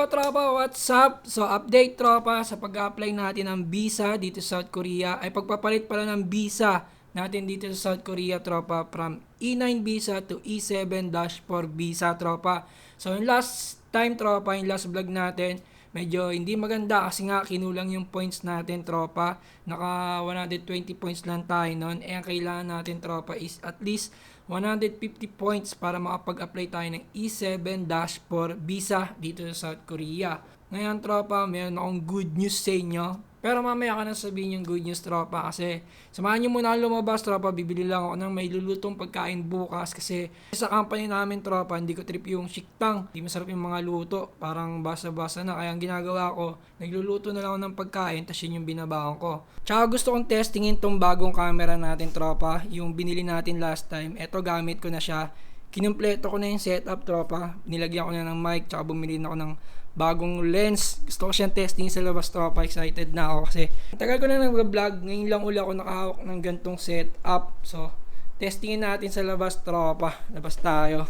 tropa, what's up? So update tropa sa pag-apply natin ng visa dito sa South Korea ay pagpapalit pala ng visa natin dito sa South Korea tropa from E9 visa to E7-4 visa tropa. So yung last time tropa, yung last vlog natin, medyo hindi maganda kasi nga kinulang yung points natin tropa. Naka 120 points lang tayo noon. Ang kailangan natin tropa is at least 150 points para makapag-apply tayo ng E7-4 visa dito sa South Korea. Ngayon tropa, meron akong good news sa inyo. Pero mamaya ka na sabihin yung good news tropa kasi samahan nyo muna lumabas tropa. Bibili lang ako ng may lulutong pagkain bukas kasi sa company namin tropa, hindi ko trip yung shiktang. Hindi masarap yung mga luto, parang basa-basa na. Kaya ang ginagawa ko, nagluluto na lang ako ng pagkain tapos yun yung binabaon ko. Tsaka gusto kong testingin tong bagong camera natin tropa, yung binili natin last time. Eto, gamit ko na siya. Kinumpleto ko na yung setup tropa. Nilagyan ko na ng mic tsaka bumili na ako ng bagong lens. Gusto ko siyang testing sa labas tropa. Excited na ako kasi tagal ko na nag-vlog. Ngayon lang uli ako nakahawak ng gantong setup. So, testingin natin sa labas tropa. Labas tayo.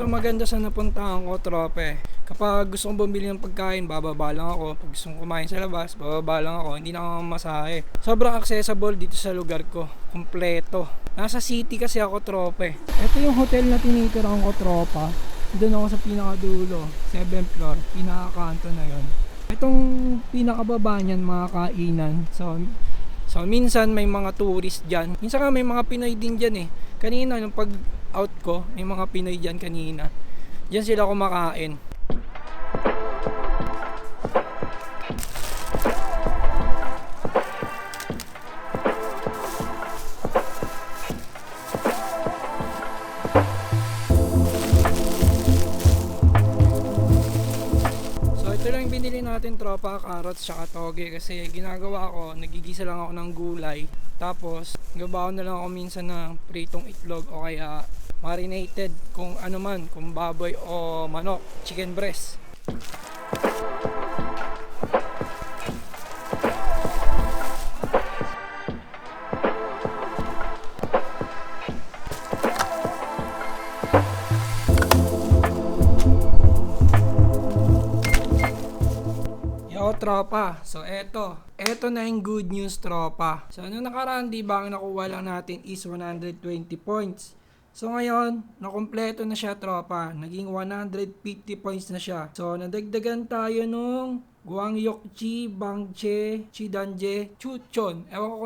Maganda sa napuntahan ko trope. Kapag gusto kong bumili ng pagkain, bababa lang ako. Pag gusto kong kumain sa labas, bababa lang ako. Hindi na ako mamasahe. Sobrang accessible dito sa lugar ko. Kompleto. Nasa city kasi ako trope. Ito yung hotel na tinitirahan ko tropa. Doon ako sa pinakadulo, 7th floor, pinakakanto na yon. Itong pinakababa niyan mga kainan. So minsan may mga tourist dyan. Minsan nga may mga Pinoy din dyan eh. Kanina nung pag out ko, may mga Pinoy dyan kanina. Dyan sila kumakain. Ito lang binili natin tropa, carrots tsaka toge kasi ginagawa ko, nagigisa lang ako ng gulay. Tapos, gabaw na lang ako minsan ng pritong itlog o kaya marinated kung ano man, kung baboy o manok, chicken breast. Tropa, so eto na yung good news tropa. So nung nakaraan di ba ang nakuha lang natin is 120 points. So ngayon, nakumpleto na siya tropa. Naging 150 points na siya. So nadagdagan tayo nung Gwangyokchi, Bangche, Chidanje, Chuchon. Ewan ko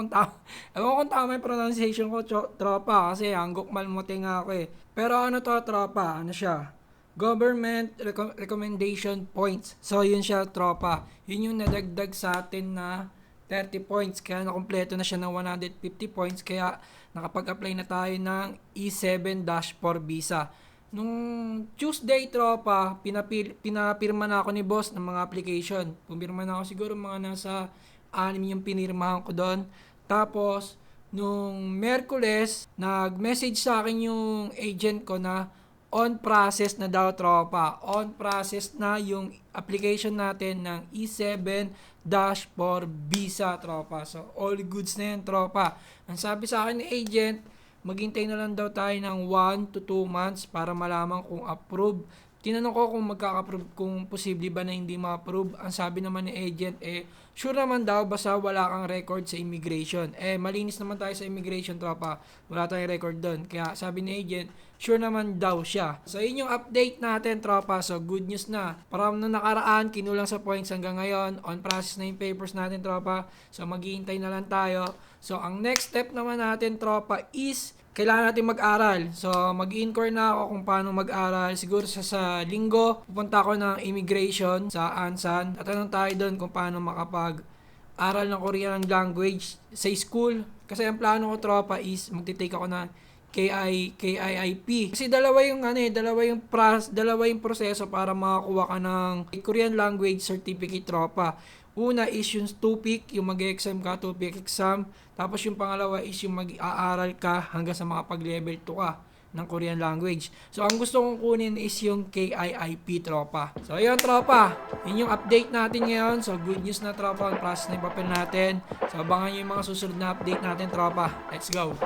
kung tama yung pronunciation ko tropa kasi hanggok malmote nga ako eh. Pero ano to tropa, ano siya? Government recommendation points. So yun siya tropa. Yun yung nadagdag sa atin na 30 points. Kaya nakumpleto na siya ng 150 points. Kaya nakapag-apply na tayo ng E7-4 visa. Nung Tuesday tropa, pinapirma na ako ni boss ng mga application. Pumirma na ako siguro mga nasa 6 yung pinirmahan ko doon. Tapos nung Merkules, nag-message sa akin yung agent ko na on process na daw tropa. On process na yung application natin ng E7-4 visa tropa. So all goods na yan tropa. Ang sabi sa akin ni agent, maghintay na lang daw tayo ng 1 to 2 months para malaman kung approve. Tinanong ko kung magkaka-approve, kung posible ba na hindi ma-approve. Ang sabi naman ni agent, sure naman daw basta wala kang record sa immigration. Malinis naman tayo sa immigration tropa. Wala tayong record doon. Kaya sabi ni agent, sure naman daw siya. So yun yung update natin tropa. So good news na. Parang nung nakaraan, kinulang sa points hanggang ngayon. On process na yung papers natin tropa. So maghihintay na lang tayo. So ang next step naman natin tropa is kailangan natin mag-aral. So, mag-inquire na ako kung paano mag-aral. Siguro sa linggo, pupunta ako ng immigration sa Ansan. Tatanong tayo doon kung paano makapag-aral ng Korean language sa school. Kasi ang plano ko, tropa, is magtitake ako ng KIIP. Kasi dalawa yung proseso para makakuha ka ng Korean language certificate, tropa. Una is yung 2PIC, yung mag-exam ka, 2PIC exam. Tapos yung pangalawa is yung mag-aaral ka hanggang sa makapag-level 2 ka. ng Korean language. So, ang gusto kong kunin is yung KIIP, tropa. So, ayun, tropa. Yun yung update natin ngayon. So, good news na, tropa. Process na yung papel natin. So, abangan nyo yung mga susunod na update natin, tropa. Let's go!